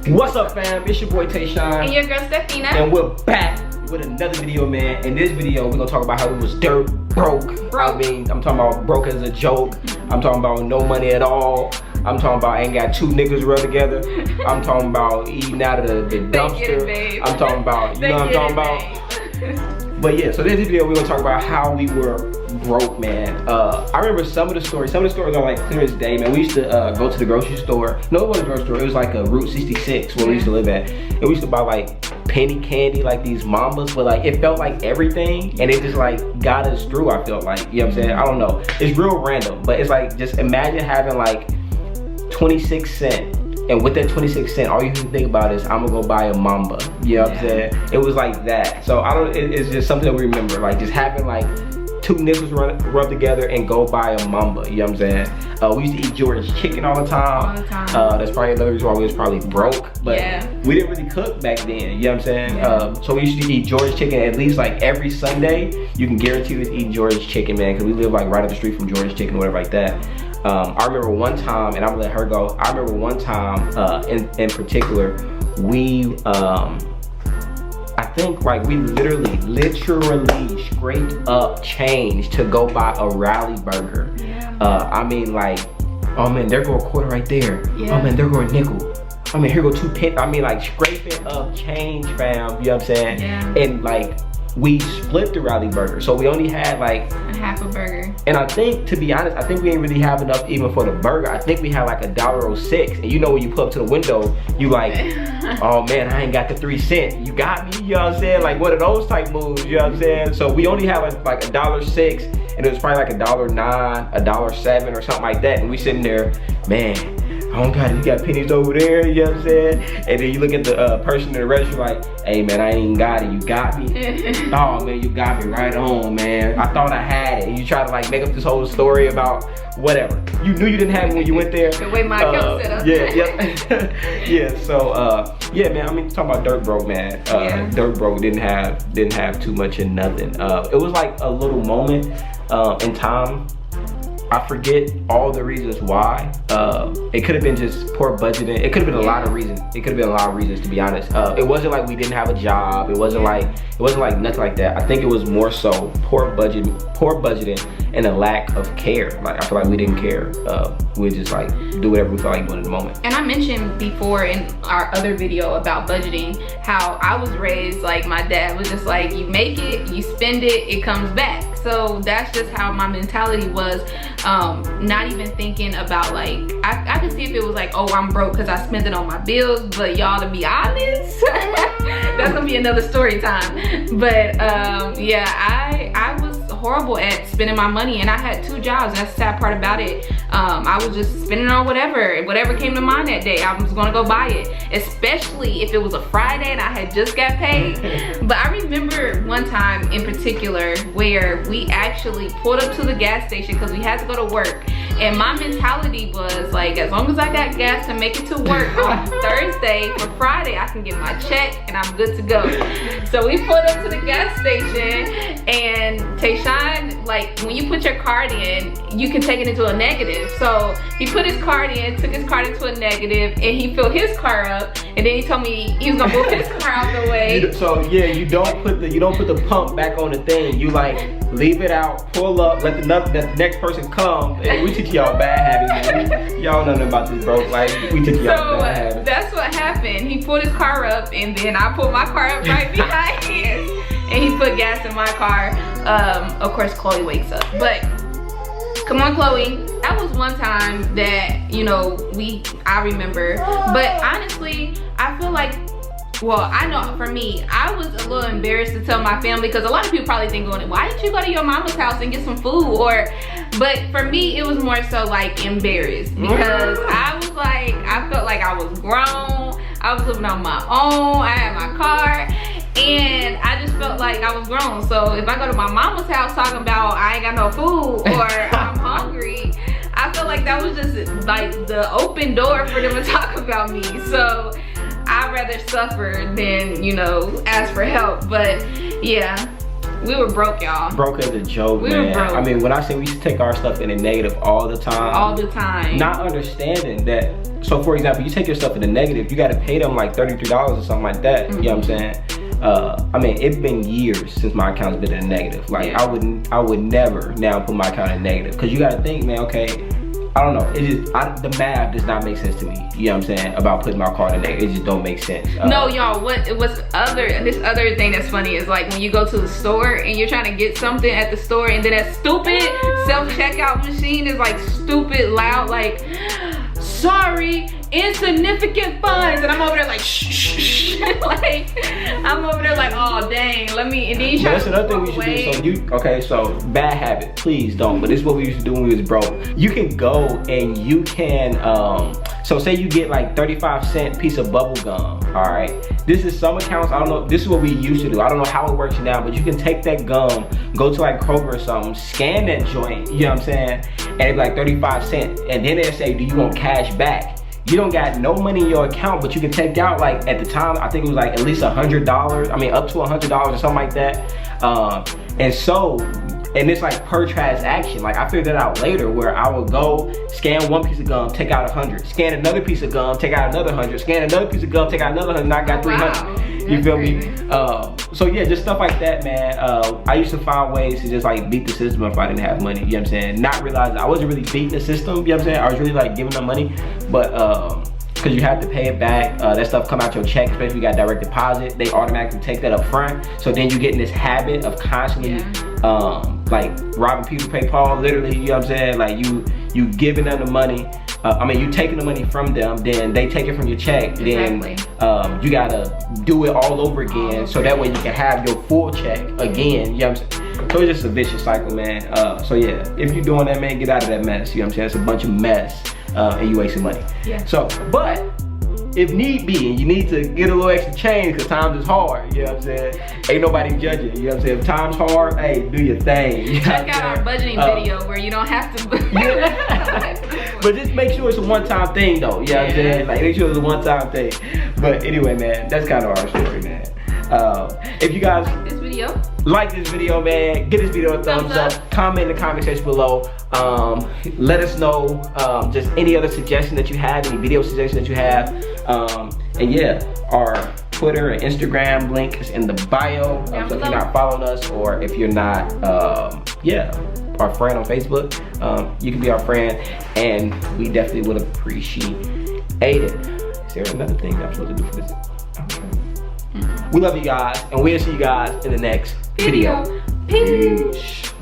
What's up, fam? It's your boy Tayshawn. And your girl Stepphina. And we're back with another video, man. In this video, we're gonna talk about how we was dirt broke. I mean, I'm talking about broke as a joke. I'm talking about no money at all. I'm talking about I ain't got two niggas rub together. I'm talking about eating out of the dumpster. I'm talking about, you know what I'm talking about? But yeah, so in this video, we're gonna talk about how we were broke, man. I remember some of the stories are like clear as day, man. We used to go to the grocery store. No, it wasn't a grocery store. It was like a Route 66 where we used to live at. And we used to buy like penny candy, like these Mambas, but like it felt like everything, and it just like got us through. I felt like, you know what I'm saying? I don't know. It's real random, but it's like, just imagine having like 26 cents. And with that 26 cents, all you can think about is, I'm gonna go buy a Mamba. You know what I'm saying? It was like that. So it's just something that we remember, like just having like two nickels rub together and go buy a Mamba. You know what I'm saying? We used to eat George's chicken all the time. That's probably another reason why we was probably broke. But we didn't really cook back then. You know what I'm saying? So we used to eat George's chicken at least like every Sunday. You can guarantee we was eating George's chicken, man, because we live like right up the street from George's chicken or whatever like that. I remember one time, and I'm gonna let her go. I remember one time in particular, we I think like we literally scraped up change to go buy a Rally burger. I mean, like, oh man, there go a quarter right there. Oh man, there go a nickel. I mean, here go 2 pennies. I mean, like scraping up change, fam. You know what I'm saying? And like, we split the Rally burger, so we only had like a half a burger. And I think, to be honest, I think we didn't really have enough even for the burger. I think we had like $1.06, and you know when you pull up to the window, you like, oh man, I ain't got the 3 cents. You got me, you know what I'm saying? Like one of those type moves, you know what I'm saying? So we only had like $1.06, and it was probably like $1.09, $1.07 or something like that, and we sitting there, man, I don't got it, you got pennies over there, you know what I'm saying? And then you look at the person in the restaurant like, hey man, I ain't got it, you got me? Oh man, you got me right on, man. I thought I had it. And you try to like make up this whole story about whatever. You knew you didn't have it when you went there. The way my account set up. Yeah, so yeah, man, I mean, talking about dirt broke, man. Dirt broke didn't have too much in nothing. It was like a little moment in time. I forget all the reasons why. It could have been just poor budgeting. It could have been a lot of reasons. It could have been a lot of reasons, to be honest. It wasn't like we didn't have a job. It wasn't like nothing like that. I think it was more so poor budgeting and a lack of care. Like, I feel like we didn't care. We just like do whatever we felt like doing in the moment. And I mentioned before in our other video about budgeting how I was raised, like my dad was just like, you make it, you spend it, it comes back. So that's just how my mentality was. Not even thinking about like, I could see if it was like, oh, I'm broke because I spent it on my bills, but y'all, to be honest, that's gonna be another story time. But yeah, I was horrible at spending my money, and I had 2 jobs, and that's the sad part about it. I was just spending on whatever came to mind that day. I was gonna go buy it, especially if it was a Friday and I had just got paid. But I remember one time in particular where we actually pulled up to the gas station because we had to go to work, and my mentality was like, as long as I got gas to make it to work on Thursday, for Friday I can get my check and I'm good to go. So we pulled up to the gas station, and Tayshawn, like when you put your card in, you can take it into a negative. So he put his card in, took his card into a negative, and he filled his car up, and then he told me he was gonna move his car out the way. So yeah, you don't put the pump back on the thing. You like leave it out, pull up, let the next person come. And we teach y'all bad habits, man. Y'all know nothing about this, bro. Like, we teach y'all bad habits. That's what happened. He pulled his car up, and then I pulled my car up right behind his, and he put gas in my car. Of course, Chloe wakes up, but come on, Chloe. That was one time that, you know, I remember. But honestly, I feel like, well, I know for me, I was a little embarrassed to tell my family, because a lot of people probably think, why didn't you go to your mama's house and get some food? But for me, it was more so like embarrassed, because I was like, I felt like I was grown. I was living on my own. I had my car, and I just felt like I was grown. So if I go to my mama's house talking about I ain't got no food or I'm hungry, I felt like that was just like the open door for them to talk about me. So I'd rather suffer than, you know, ask for help. But yeah. We were broke, y'all. Broke as a joke, we man. Were broke. I mean, when I say we used to take our stuff in the negative all the time. All the time. Not understanding that. So for example, you take your stuff in the negative, you got to pay them like $33 or something like that. You know what I'm saying? I mean, it's been years since my account's been in the negative. Like I would never now put my account in negative, because you got to think, man. Okay, I don't know. It just the math does not make sense to me. You know what I'm saying? About putting my card in negative, it just don't make sense. No, y'all. This other thing that's funny is like when you go to the store and you're trying to get something at the store, and then that stupid self-checkout machine is like stupid loud, like, sorry, insignificant funds, and I'm over there like shh, like I'm over there like, oh dang, let me, and then you try that's another thing we should do. So bad habit, please don't, but this is what we used to do when we was broke. You can go and you can so say you get like 35-cent piece of bubble gum. All right, this is some accounts, I don't know, this is what we used to do. I don't know how it works now, but you can take that gum, go to like Kroger or something, scan that joint, you know what I'm saying, and it'd be like 35 cents, and then they'll say, do you want cash back? You don't got no money in your account, but you can take out, like at the time, I think it was like at least $100. I mean, up to $100 or something like that. And it's like per transaction. Like I figured that out later, where I would go scan one piece of gum, take out 100, scan another piece of gum, take out another 100, scan another piece of gum, take out another 100, and I got 300. You feel me? So yeah, just stuff like that, man. I used to find ways to just like beat the system if I didn't have money. You know what I'm saying? Not realizing I wasn't really beating the system. You know what I'm saying? I was really like giving them money, but because you have to pay it back. That stuff come out your check, especially if you got direct deposit. They automatically take that up front. So then you get in this habit of constantly like robbing Peter to pay Paul, literally. You know what I'm saying? Like you giving them the money. You taking the money from them, then they take it from your check. Then you gotta do it all over again, so that way you can have your full check again. You know what I'm saying? So it's just a vicious cycle, man. So yeah, if you're doing that, man, get out of that mess. You know what I'm saying? It's a bunch of mess, and you wasting money. Yeah. So, but if need be, and you need to get a little extra change because times is hard, you know what I'm saying? Ain't nobody judging, you know what I'm saying? If times hard, hey, do your thing. You check out our budgeting video where you don't have to. But just make sure it's a one-time thing though, you know what I'm saying? Like make sure it's a one-time thing. But anyway, man, that's kind of our story, man. If you guys like this video, man, give this video a thumbs up. Comment in the comment section below. Let us know just any other suggestion that you have, any video suggestions that you have. And yeah, our Twitter and Instagram link is in the bio. So if you're not following us, or if you're not our friend on Facebook, you can be our friend, and we definitely would appreciate it. Is there another thing I'm supposed to do for this? We love you guys, and we'll see you guys in the next video. Peace.